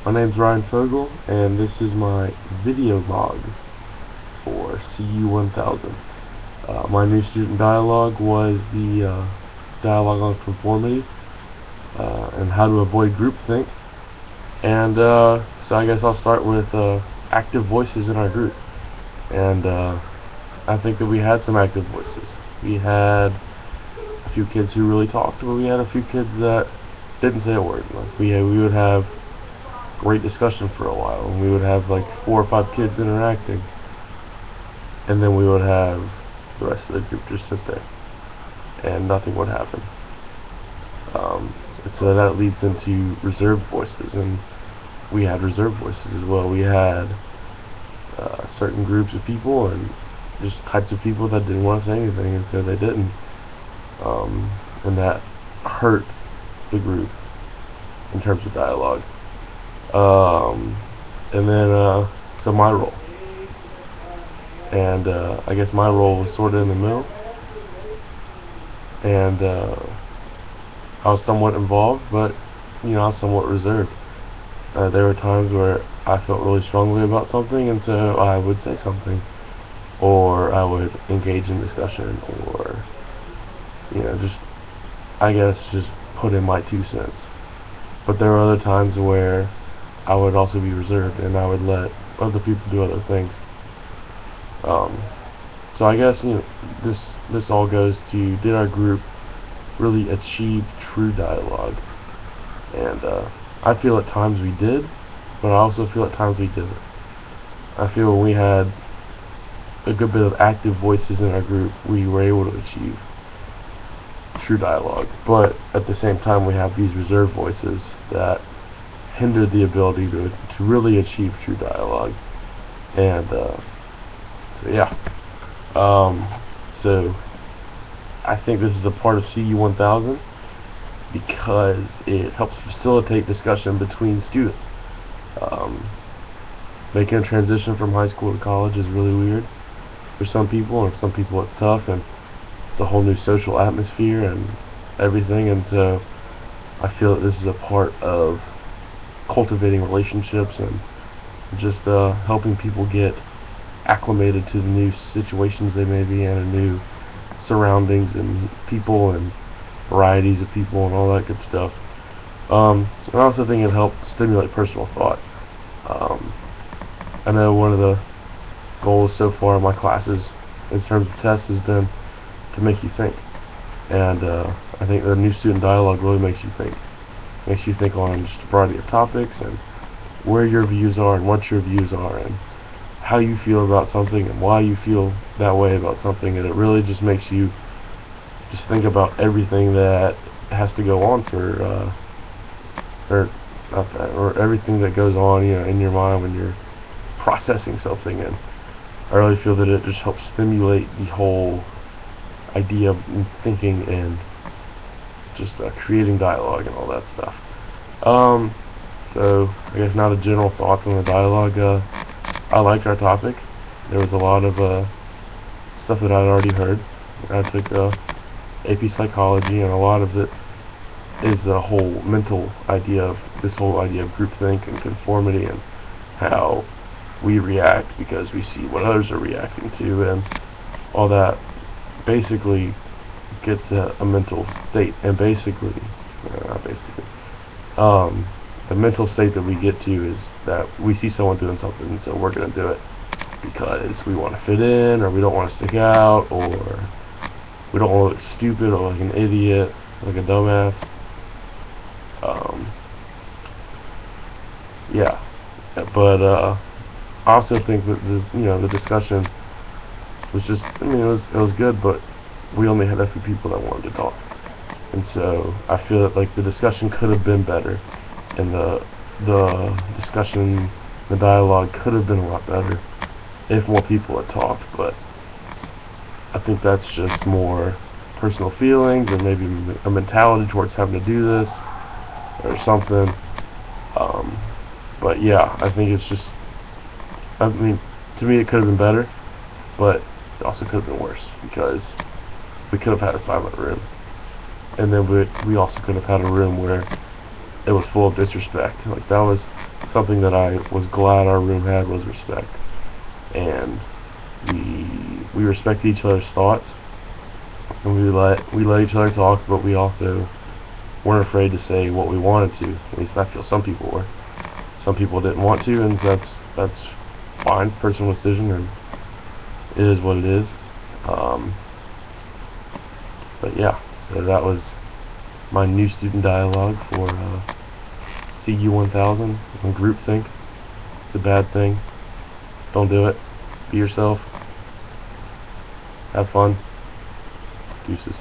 My name's Ryan Fogle, and this is my video log for CU1000. My new student dialogue was the dialogue on conformity and how to avoid groupthink. And so I guess I'll start with active voices in our group. And I think that we had some active voices. We had a few kids who really talked, but we had a few kids that didn't say a word. Like we would have great discussion for a while, and we would have like 4 or 5 kids interacting, and then we would have the rest of the group just sit there and nothing would happen. So that leads into reserved voices, and we had reserved voices as well. We had certain groups of people and just types of people that didn't want to say anything, and so they didn't, and that hurt the group in terms of dialogue. And then so my role, and I guess my role was sort of in the middle, and I was somewhat involved, but I was somewhat reserved. There were times where I felt really strongly about something, and so I would say something, or I would engage in discussion, or just put in my 2 cents. But there were other times where I would also be reserved, and I would let other people do other things. So I guess this all goes to, did our group really achieve true dialogue? And I feel at times we did, but I also feel at times we didn't. I feel when we had a good bit of active voices in our group, we were able to achieve true dialogue. But at the same time, we have these reserved voices that hindered the ability to really achieve true dialogue. And so I think this is a part of CU1000 because it helps facilitate discussion between students. Making a transition from high school to college is really weird for some people, and for some people it's tough, and it's a whole new social atmosphere and everything, and so I feel that this is a part of cultivating relationships and just helping people get acclimated to the new situations they may be in, and new surroundings and people and varieties of people and all that good stuff. And I also think it helped stimulate personal thought. I know one of the goals so far in my classes in terms of tests has been to make you think, and I think the new student dialogue really makes you think. Makes you think on just a variety of topics, and where your views are, and what your views are, and how you feel about something, and why you feel that way about something. And it really just makes you just think about everything that has to go on or everything that goes on in your mind when you're processing something. And I really feel that it just helps stimulate the whole idea of thinking and just creating dialogue and all that stuff. So I guess now the general thoughts on the dialogue. I liked our topic. There was a lot of stuff that I'd already heard. I took AP Psychology, and a lot of it is a whole mental idea of this whole idea of groupthink and conformity, and how we react because we see what others are reacting to, and all that basically gets a mental state. And the mental state that we get to is that we see someone doing something, and so we're going to do it because we want to fit in, or we don't want to stick out, or we don't want to look stupid or like an idiot, like a dumbass. But I also think that the discussion was just, it was good, but we only had a few people that wanted to talk, and so I feel that the discussion could have been better, and the discussion, the dialogue could have been a lot better if more people had talked. But I think that's just more personal feelings, and maybe a mentality towards having to do this or something. But yeah, I think it's just, to me it could have been better, but it also could have been worse, because we could have had a silent room, and then we also could have had a room where it was full of disrespect. Like, that was something that I was glad our room had, was respect. And we respected each other's thoughts, and we let each other talk, but we also weren't afraid to say what we wanted to. At least I feel some people were. Some people didn't want to, and that's fine. It's a personal decision, and it is what it is. But yeah, so that was my new student dialogue for CU 1000 on groupthink. It's a bad thing. Don't do it. Be yourself. Have fun. Deuces.